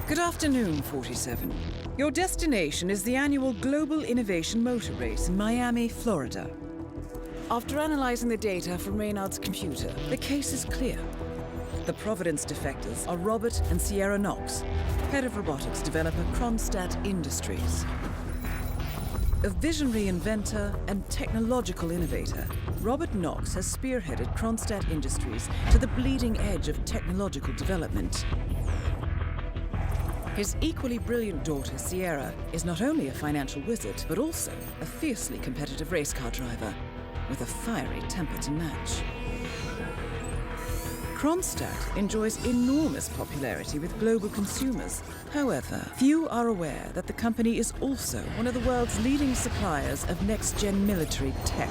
Good afternoon, 47. Your destination is the annual Global Innovation Motor Race in Miami, Florida. After analyzing the data from Reynard's computer, the case is clear. The Providence defectors are Robert and Sierra Knox, head of robotics developer Kronstadt Industries. A visionary inventor and technological innovator, Robert Knox has spearheaded Kronstadt Industries to the bleeding edge of technological development. His equally brilliant daughter, Sierra, is not only a financial wizard, but also a fiercely competitive race car driver with a fiery temper to match. Kronstadt enjoys enormous popularity with global consumers. However, few are aware that the company is also one of the world's leading suppliers of next-gen military tech.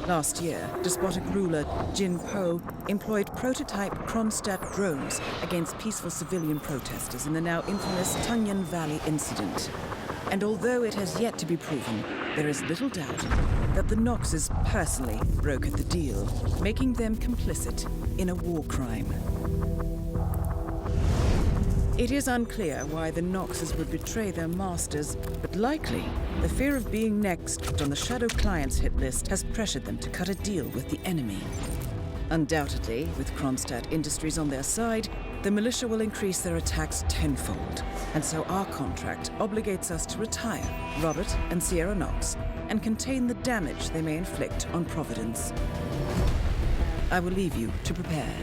Last year, despotic ruler Jin Po employed prototype Kronstadt drones against peaceful civilian protesters in the now infamous Tungan Valley incident. And although it has yet to be proven, there is little doubt that the Knoxes personally brokered the deal, making them complicit in a war crime. It is unclear why the Knoxes would betray their masters, but likely the fear of being next on the Shadow Clients hit list has pressured them to cut a deal with the enemy. Undoubtedly, with Kronstadt Industries on their side, the militia will increase their attacks tenfold. And so our contract obligates us to retire Robert and Sierra Knox and contain the damage they may inflict on Providence. I will leave you to prepare.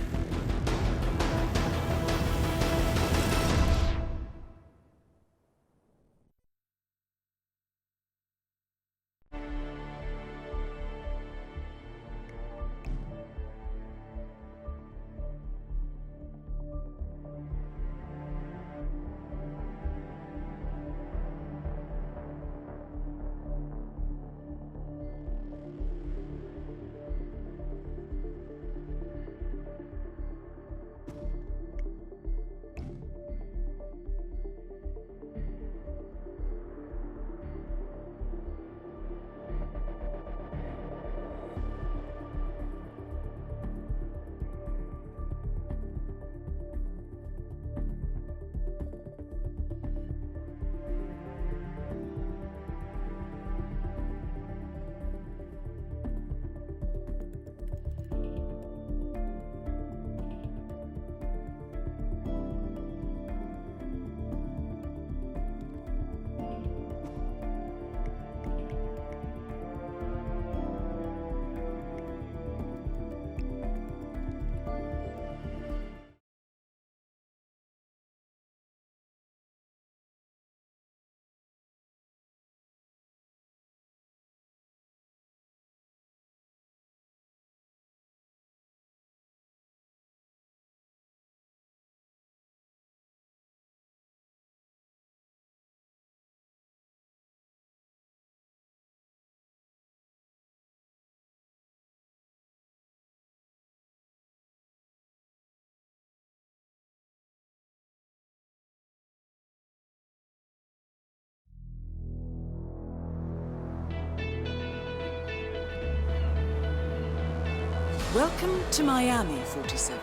Welcome to Miami, 47.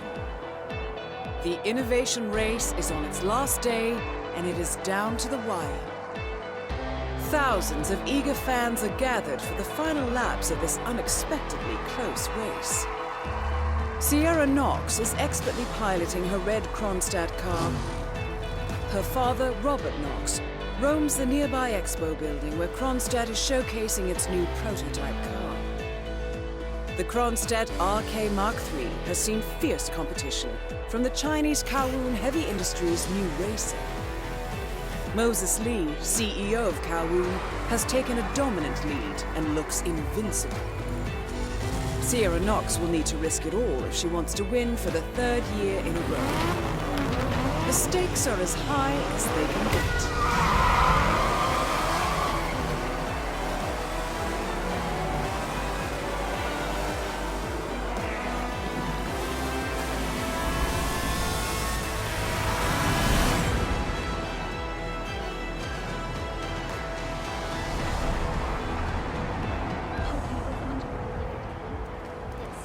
The innovation race is on its last day, and it is down to the wire. Thousands of eager fans are gathered for the final laps of this unexpectedly close race. Sierra Knox is expertly piloting her red Kronstadt car. Her father, Robert Knox, roams the nearby expo building where Kronstadt is showcasing its new prototype car. The Kronstadt RK Mark III has seen fierce competition from the Chinese Kowloon Heavy Industries' new racer. Moses Lee, CEO of Kowloon, has taken a dominant lead and looks invincible. Sierra Knox will need to risk it all if she wants to win for the third year in a row. The stakes are as high as they can get.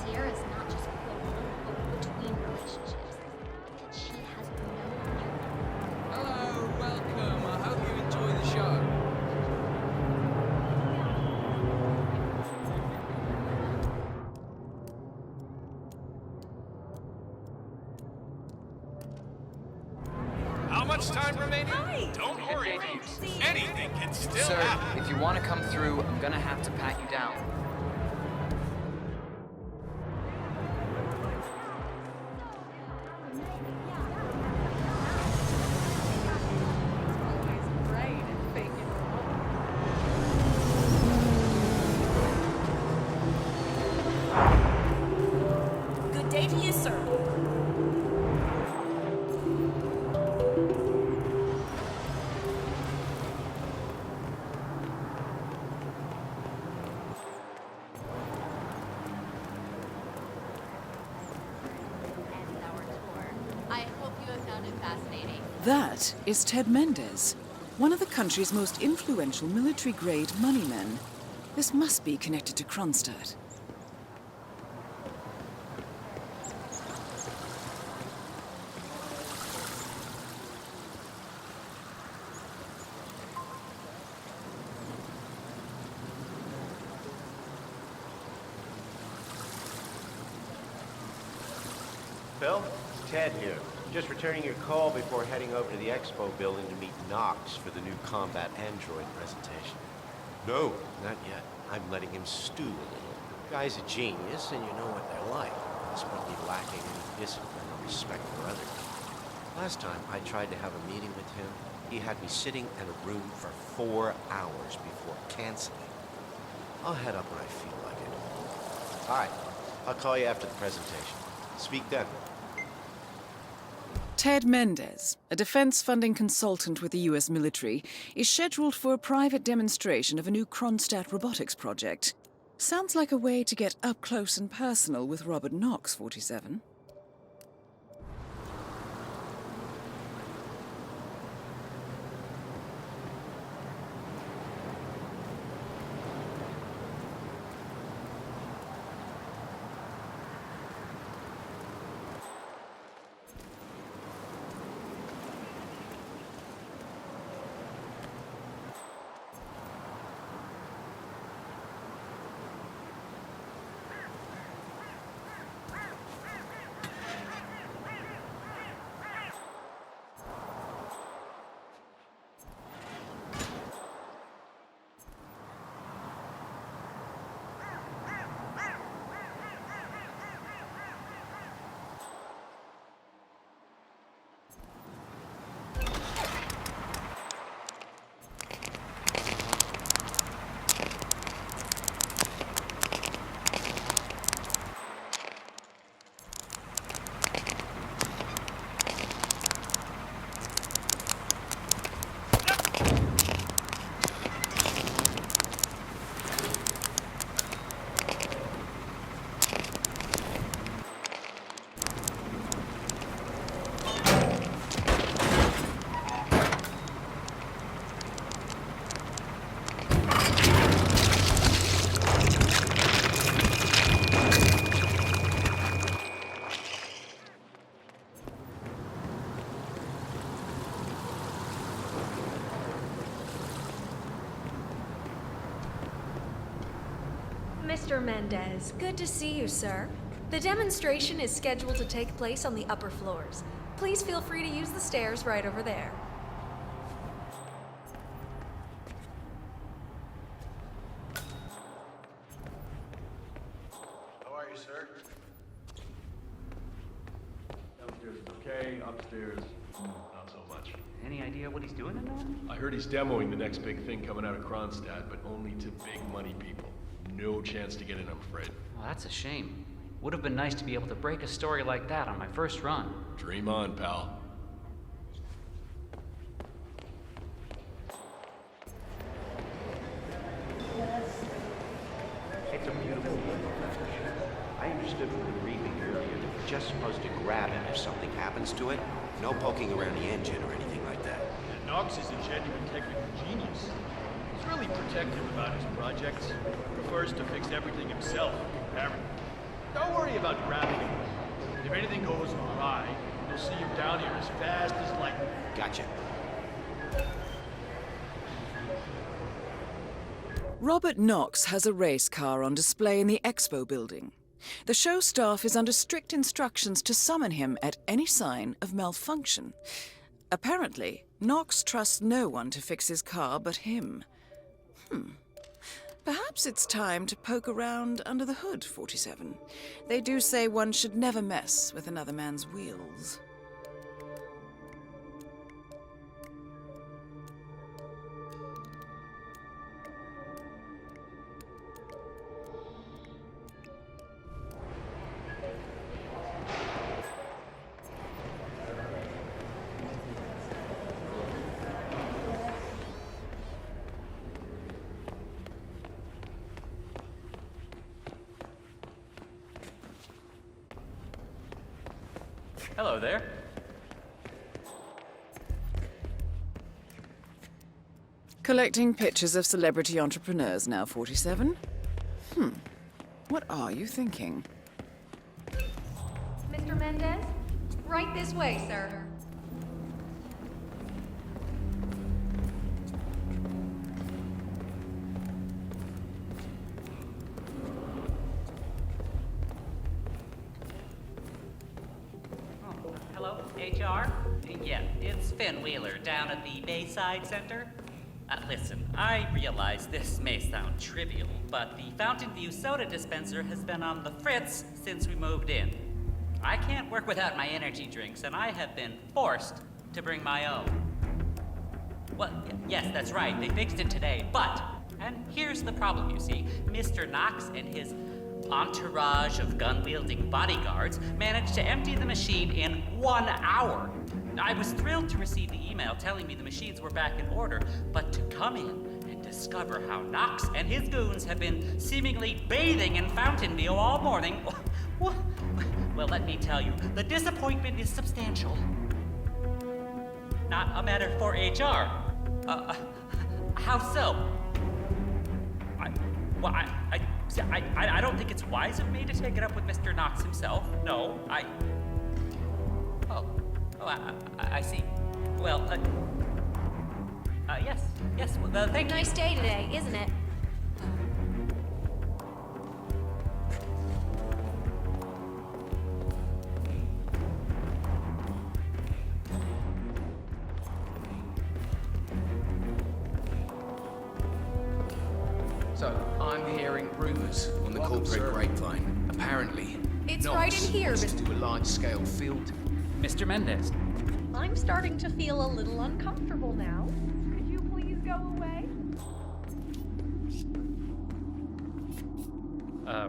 Sierra's not just between relationships. She much time remaining? Don't worry, Pete. Anything can still Sir, happen. if you want to come through, I'm gonna have to pat you down. Good day to you, sir. I hope you have found it fascinating. That is Ted Mendez, one of the country's most influential military-grade money men. This must be connected to Kronstadt. Phil, it's Ted here. Just returning your call before heading over to the expo building to meet Knox for the new combat android presentation. No, not yet. I'm letting him stew a little. Guy's a genius, and you know what they're like. Desperately lacking any discipline or respect for others. Last time I tried to have a meeting with him, he had me sitting in a room for 4 hours before canceling. I'll head up when I feel like it. All right, I'll call you after the presentation. Speak then. Ted Mendez, a defense funding consultant with the US military, is scheduled for a private demonstration of a new Kronstadt robotics project. Sounds like a way to get up close and personal with Robert Knox, 47. Mr. Mendez, good to see you, sir. The demonstration is scheduled to take place on the upper floors. Please feel free to use the stairs right over there. How are you, sir? Downstairs is okay, upstairs, not so much. Any idea what he's doing in there? I heard he's demoing the next big thing coming out of Kronstadt, but only to big money people. No chance to get in, I'm afraid. Well, that's a shame. Would have been nice to be able to break a story like that on my first run. Dream on, pal. It's a beautiful location. I understood from the briefing earlier that we're just supposed to grab it if something happens to it. No poking around the engine or anything like that. And Knox is a genuine technical genius. He's really protective about his projects. Prefers to fix everything himself, apparently. Don't worry about grabbing him. If anything goes awry, he'll see you down here as fast as lightning. Gotcha. Robert Knox has a race car on display in the expo building. The show staff is under strict instructions to summon him at any sign of malfunction. Apparently, Knox trusts no one to fix his car but him. Perhaps it's time to poke around under the hood, 47. They do say one should never mess with another man's wheels. Hello there. Collecting pictures of celebrity entrepreneurs now, 47? What are you thinking? Mr. Mendez? Right this way, sir. Hello, HR? Yeah, it's Finn Wheeler down at the Bayside Center. Listen, I realize this may sound trivial, but the Fountain View soda dispenser has been on the fritz since we moved in. I can't work without my energy drinks, and I have been forced to bring my own. Well, yes, that's right, they fixed it today, but, and here's the problem, you see, Mr. Knox and his entourage of gun-wielding bodyguards managed to empty the machine in 1 hour. I was thrilled to receive the email telling me the machines were back in order, but to come in and discover how Knox and his goons have been seemingly bathing in Fountain View all morning, well, let me tell you, the disappointment is substantial. Not a matter for HR. How so? I don't think it's wise of me to take it up with Mr. Knox himself. No, I see. Well, yes, well, thank you. Nice day today, isn't it? So, I'm hearing rumors on the corporate grapevine. Apparently, It's Knox right in here, wants to do a large-scale field. Mr. Mendez. I'm starting to feel a little uncomfortable now. Could you please go away?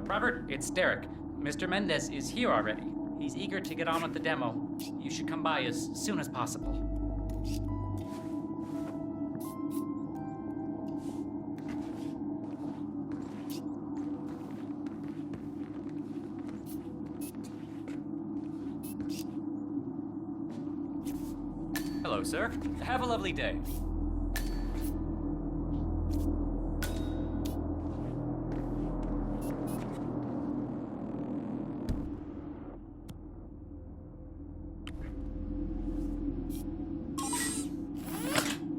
Robert, it's Derek. Mr. Mendez is here already. He's eager to get on with the demo. You should come by as soon as possible. Hello, sir. Have a lovely day.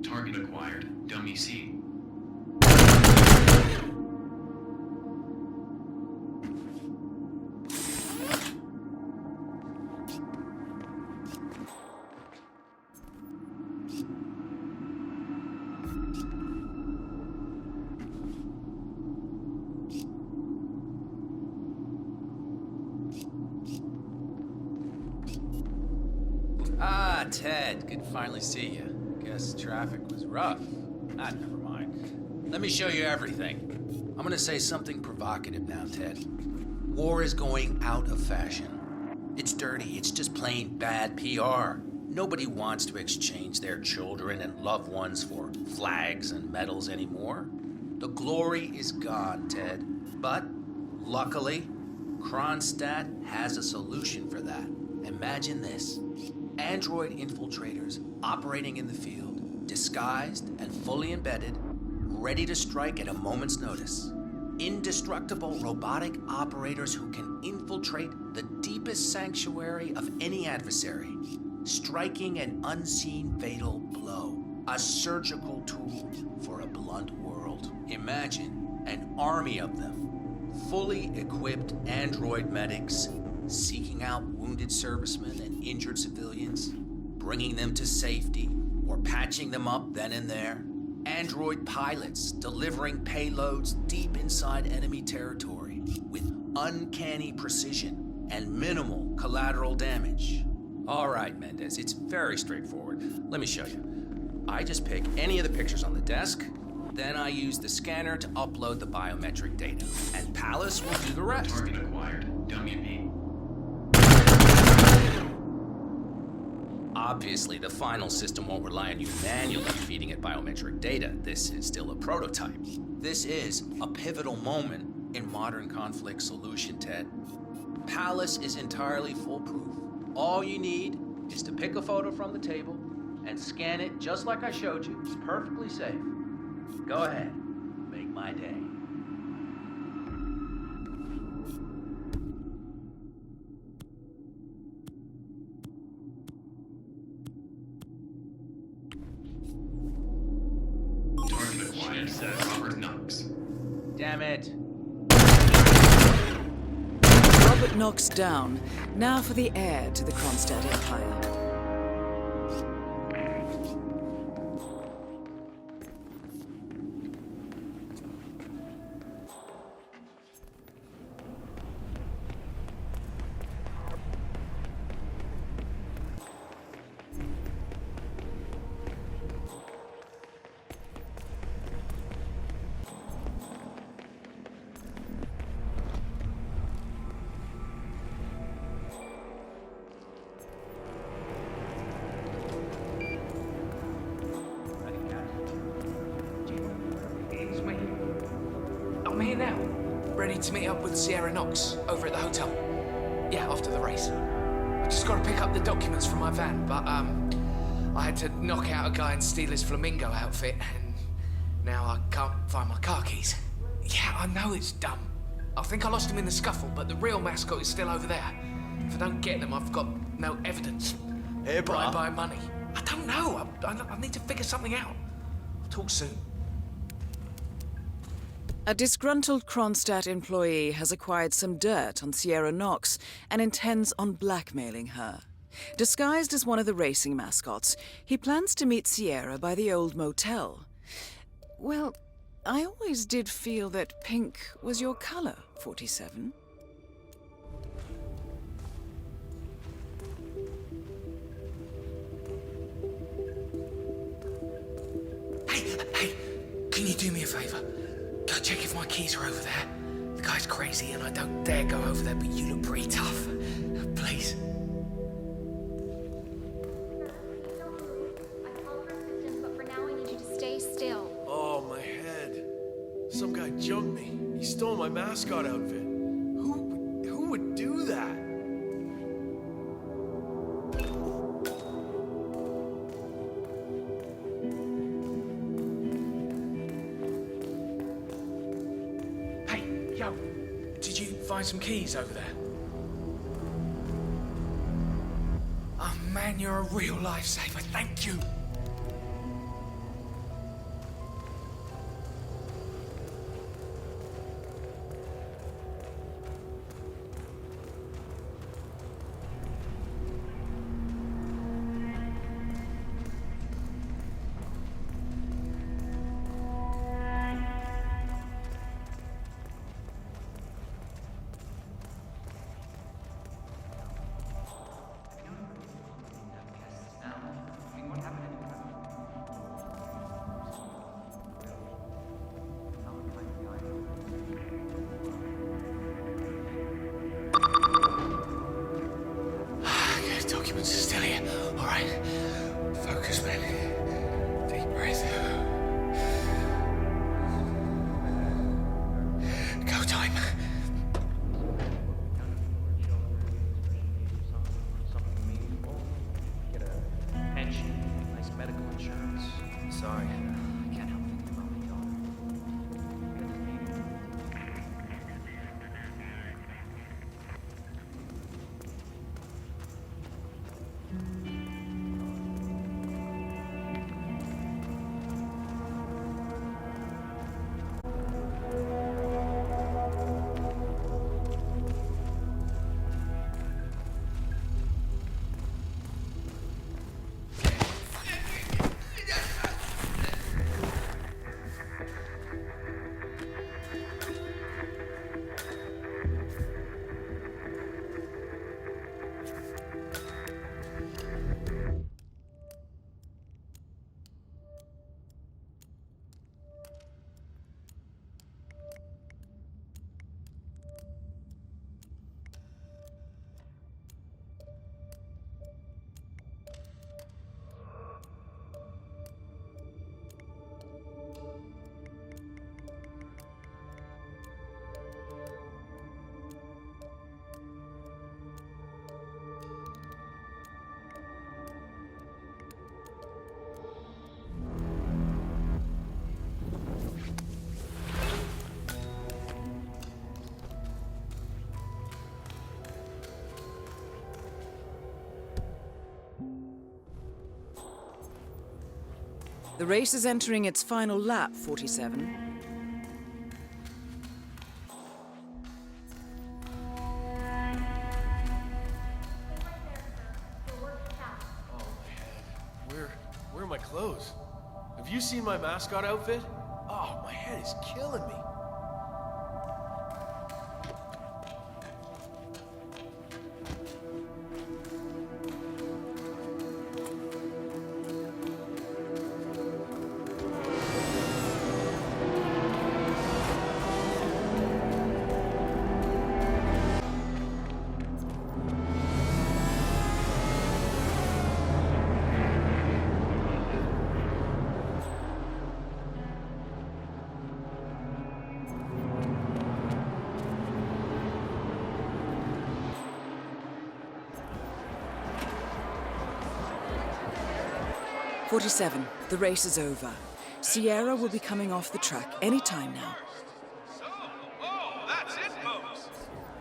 Target acquired. Dummy C. Ah, Ted, good to finally see you. Guess traffic was rough. Never mind. Let me show you everything. I'm gonna say something provocative now, Ted. War is going out of fashion. It's dirty, it's just plain bad PR. Nobody wants to exchange their children and loved ones for flags and medals anymore. The glory is gone, Ted. But, luckily, Kronstadt has a solution for that. Imagine this. Android infiltrators operating in the field, disguised and fully embedded, ready to strike at a moment's notice. Indestructible robotic operators who can infiltrate the deepest sanctuary of any adversary, striking an unseen fatal blow. A surgical tool for a blunt world. Imagine an army of them, fully equipped android medics, seeking out wounded servicemen and injured civilians, bringing them to safety or patching them up then and there. Android pilots delivering payloads deep inside enemy territory with uncanny precision and minimal collateral damage. All right, Mendez, it's very straightforward. Let me show you. I just pick any of the pictures on the desk, then I use the scanner to upload the biometric data, and Palace will do the rest. Target acquired. Dummy B. Obviously, the final system won't rely on you manually feeding it biometric data. This is still a prototype. This is a pivotal moment in modern conflict solution, Ted. Palace is entirely foolproof. All you need is to pick a photo from the table and scan it just like I showed you. It's perfectly safe. Go ahead. Make my day. Target acquired. Robert Knox. Damn it. Robert Knox down. Now for the heir to the Kronstadt Empire. I'm here now, ready to meet up with Sierra Knox over at the hotel. Yeah, after the race. I just gotta pick up the documents from my van, but I had to knock out a guy and steal his flamingo outfit, and now I can't find my car keys. Yeah, I know it's dumb. I think I lost them in the scuffle, but the real mascot is still over there. If I don't get them, I've got no evidence. Hey, bro. Buy money. I don't know. I need to figure something out. I'll talk soon. A disgruntled Kronstadt employee has acquired some dirt on Sierra Knox and intends on blackmailing her. Disguised as one of the racing mascots, he plans to meet Sierra by the old motel. Well, I always did feel that pink was your color, 47. Hey, can you do me a favor? Go check if my keys are over there. The guy's crazy and I don't dare go over there, but you look pretty tough. Please. I called for assistance, but for now I need you to stay still. Oh, my head. Some guy jumped me. He stole my mascot outfit. Who would do that? Yo, did you find some keys over there? Oh man, you're a real lifesaver. Thank you. Documents are still here. All right. Focus, man. Deep breath. Go time. Something meaningful. Get a pension, nice medical insurance. Sorry. I can't help thinking about my daughter. The race is entering its final lap, 47. Where are my clothes? Have you seen my mascot outfit? Oh, my head is killing me. "47. The race is over. Sierra will be coming off the track any time now. Oh, that's it, folks.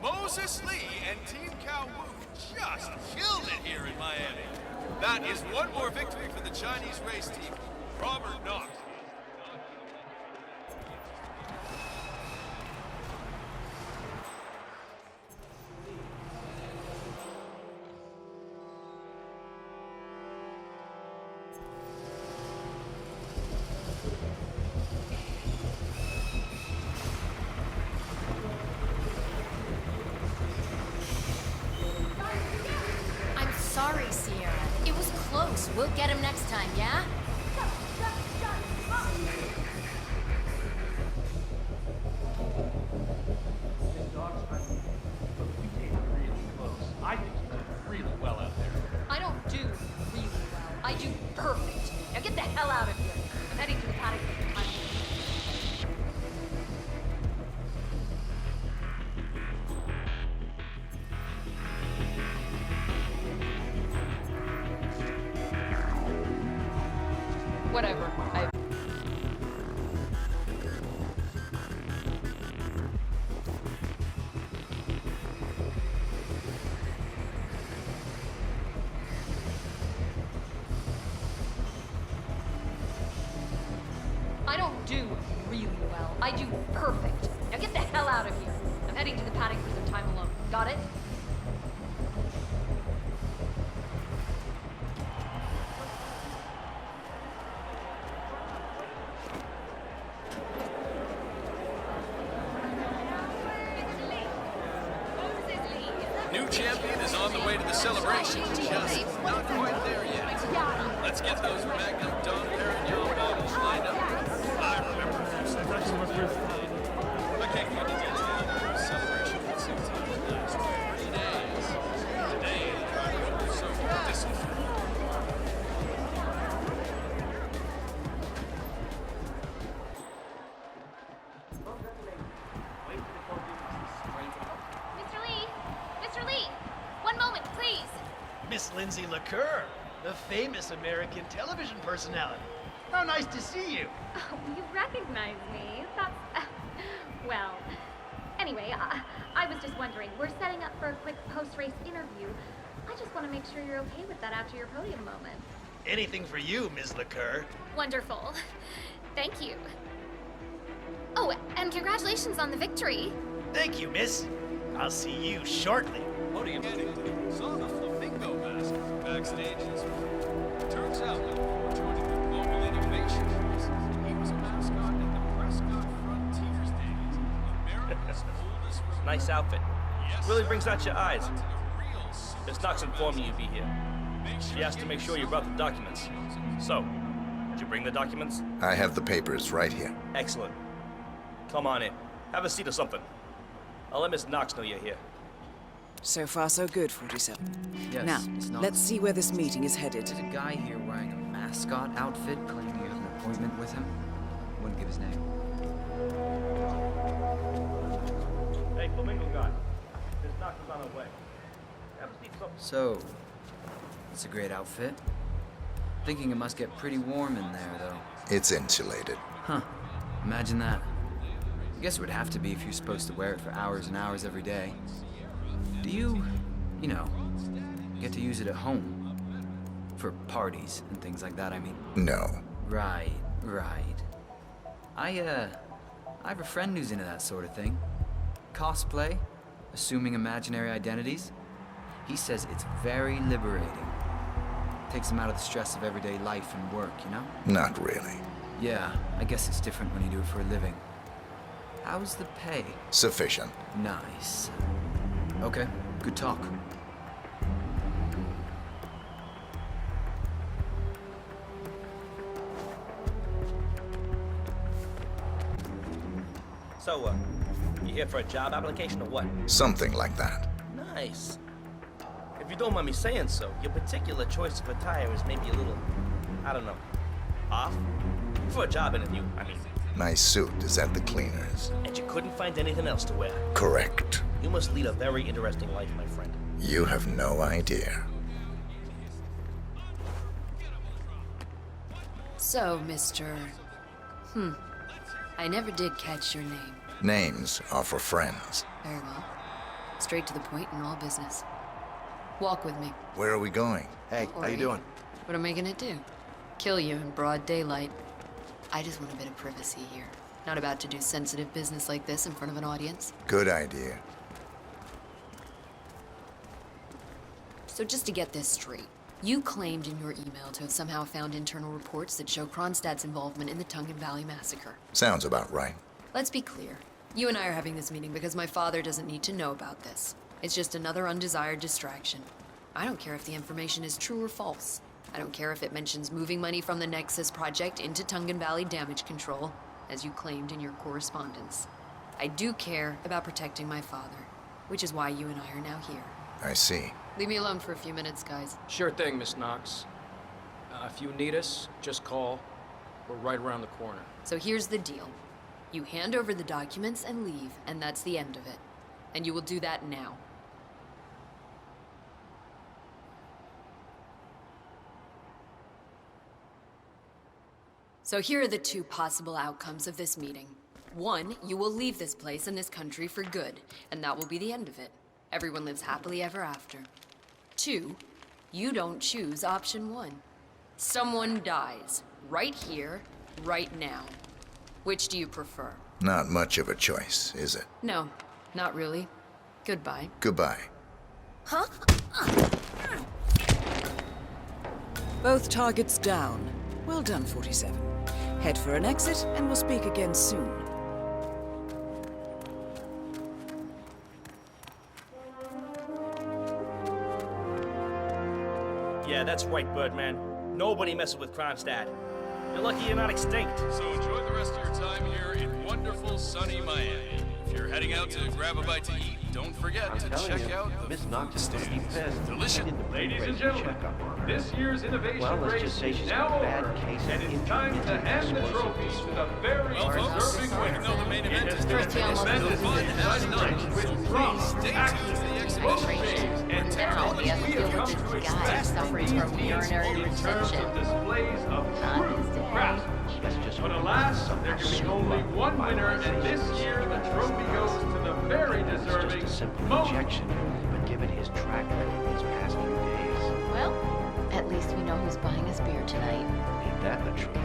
Moses Lee and Team Kowoo just killed it here in Miami. That is one more victory for the Chinese race team. Robert Knox. Sorry, Sierra. It was close. We'll get him next time, yeah? I think you did really well out there. I don't do really well. I do perfect. Now get the hell out of here. I'm heading to the paddock for the time. Whatever. I don't do really well. I do perfect. Now get the hell out of here. I'm heading to the paddock for some time alone. Got it? New champion is on the way to the celebration. Just not quite there yet. Let's get those Magnum Dom Perignon bottles lined up. I remember okay, good details now. The celebration will seem to last 3 days. Today, the drivers were so disciplined. Mr. Lee! Mr. Lee! One moment, please! Miss Lindsay LaCour, the famous American television personality. How nice to see you. Oh, you recognize me. That's... well... Anyway, I was just wondering, we're setting up for a quick post-race interview. I just want to make sure you're okay with that after your podium moment. Anything for you, Miss LaCour. Wonderful. Thank you. Oh, and congratulations on the victory. Thank you, miss. I'll see you shortly. Podium saw the flamingo mask backstage this week. Turns out that before joining the Global Innovation Race, he was a mascot at the Prescott Frontiers days, America's oldest. Nice outfit. Yes, Really sir. brings out your eyes. To the real Miss Knox informed me you'd be here. She asked to make sure you brought the documents. So, did you bring the documents? I have the papers right here. Excellent. Come on in. Have a seat or something. I'll let Miss Knox know you're here. So far, so good, 47. Yes, Now, Miss Knox. let's see where this meeting is headed. There's a guy here wearing a mascot outfit claiming you have an appointment with him. Wouldn't give his name. Hey, flamingo guy. Miss Knox is on her way. Have a seat, something. So, it's a great outfit. Thinking it must get pretty warm in there, though. It's insulated. Huh. Imagine that. I guess it would have to be if you're supposed to wear it for hours and hours every day. Do you know, get to use it at home? For parties and things like that, I mean. No. Right. I have a friend who's into that sort of thing. Cosplay, assuming imaginary identities. He says it's very liberating. Takes him out of the stress of everyday life and work, you know? Not really. Yeah, I guess it's different when you do it for a living. How's the pay? Sufficient. Nice. Okay, good talk. So, you here for a job application or what? Something like that. Nice. If you don't mind me saying so, your particular choice of attire is maybe a little, I don't know, off? For a job interview, I mean. My suit is at the cleaners. And you couldn't find anything else to wear? Correct. You must lead a very interesting life, my friend. You have no idea. So, Mr. I never did catch your name. Names are for friends. Very well. Straight to the point in all business. Walk with me. Where are we going? Hey, how you doing? What am I gonna do? Kill you in broad daylight. I just want a bit of privacy here. Not about to do sensitive business like this in front of an audience. Good idea. So just to get this straight, you claimed in your email to have somehow found internal reports that show Kronstadt's involvement in the Tungan Valley massacre. Sounds about right. Let's be clear. You and I are having this meeting because my father doesn't need to know about this. It's just another undesired distraction. I don't care if the information is true or false. I don't care if it mentions moving money from the Nexus project into Tungan Valley damage control, as you claimed in your correspondence. I do care about protecting my father, which is why you and I are now here. I see. Leave me alone for a few minutes, guys. Sure thing, Miss Knox. If you need us, just call. We're right around the corner. So here's the deal. You hand over the documents and leave, and that's the end of it. And you will do that now. So here are the two possible outcomes of this meeting. One, you will leave this place and this country for good, and that will be the end of it. Everyone lives happily ever after. Two, you don't choose option one. Someone dies, right here, right now. Which do you prefer? Not much of a choice, is it? No, not really. Goodbye. Goodbye. Huh? Both targets down. Well done, 47. Head for an exit, and we'll speak again soon. Yeah, that's right, Birdman. Nobody messes with Kronstadt. You're lucky you're not extinct. So enjoy the rest of your time here in wonderful, sunny Miami. If you're heading out to grab a bite to eat, don't forget to check out the food stands. Delicious. Ladies and gentlemen, this year's innovation race is now over, and it's time to hand the trophies to the very deserving winner. The main event is Tremendous fun has none with drama, action, movies, and talent we have come to expect in these in terms of displays of true craft. But alas, there can be only one winner, and this year the trophy goes to the very deserving Objection, but given his track record these past few days. Well, at least we know who's buying us beer tonight. Ain't that the truth?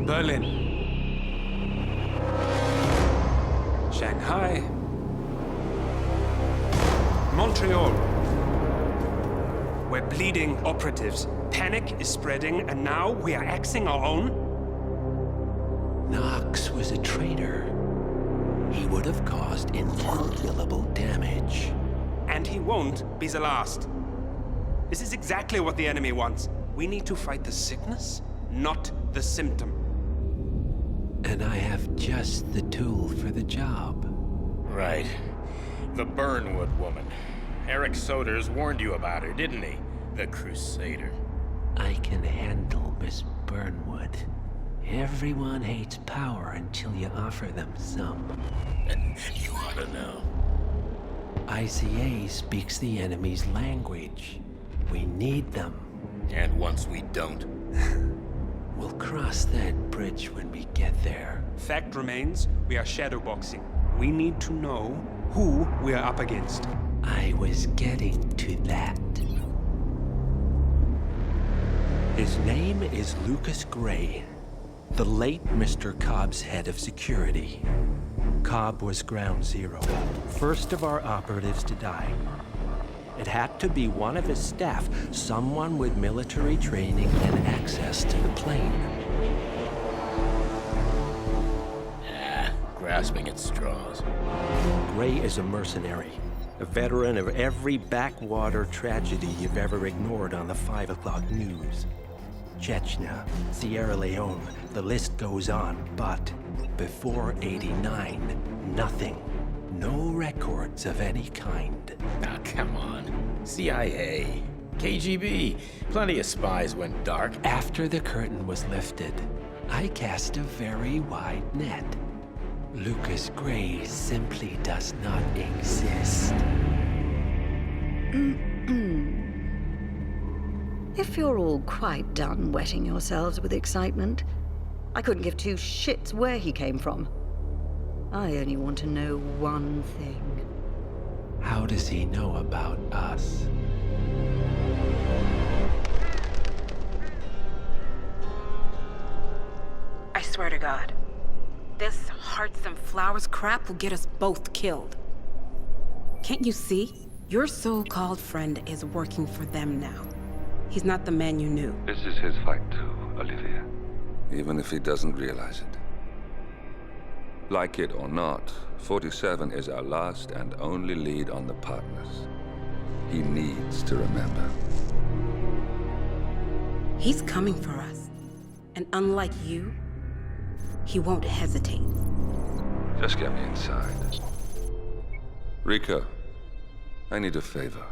Berlin, Shanghai, Montreal. We're bleeding operatives. Panic is spreading, and now we are axing our own? Knox was a traitor. he would have caused incalculable damage. And he won't be the last. This is exactly what the enemy wants. We need to fight the sickness, not the symptom. And I have just the tool for the job. Right. The Burnwood woman. Eric Soders warned you about her, didn't he? The Crusader. I can handle Miss Burnwood. Everyone hates power until you offer them some. And you ought to know. ICA speaks the enemy's language. We need them. And once we don't? We'll cross that bridge when we get there. Fact remains, we are shadowboxing. We need to know who we are up against. I was getting to that. His name is Lucas Gray, the late Mr. Cobb's head of security. Cobb was ground zero, first of our operatives to die. It had to be one of his staff, someone with military training and access to the plane. Grasping at straws. Gray is a mercenary, a veteran of every backwater tragedy you've ever ignored on the 5 o'clock news. Chechnya, Sierra Leone, the list goes on, but before '89, nothing. No records of any kind. Now, come on. CIA, KGB, plenty of spies went dark. After the curtain was lifted, I cast a very wide net. Lucas Gray simply does not exist. If you're all quite done wetting yourselves with excitement, I couldn't give two shits where he came from. I only want to know one thing. How does he know about us? I swear to God, this hearts and flowers crap will get us both killed. Can't you see? Your so-called friend is working for them now. He's not the man you knew. This is his fight too, Olivia. Even if he doesn't realize it. Like it or not, 47 is our last and only lead on the partners. He needs to remember. He's coming for us. And unlike you, he won't hesitate. Just get me inside. Rico, I need a favor.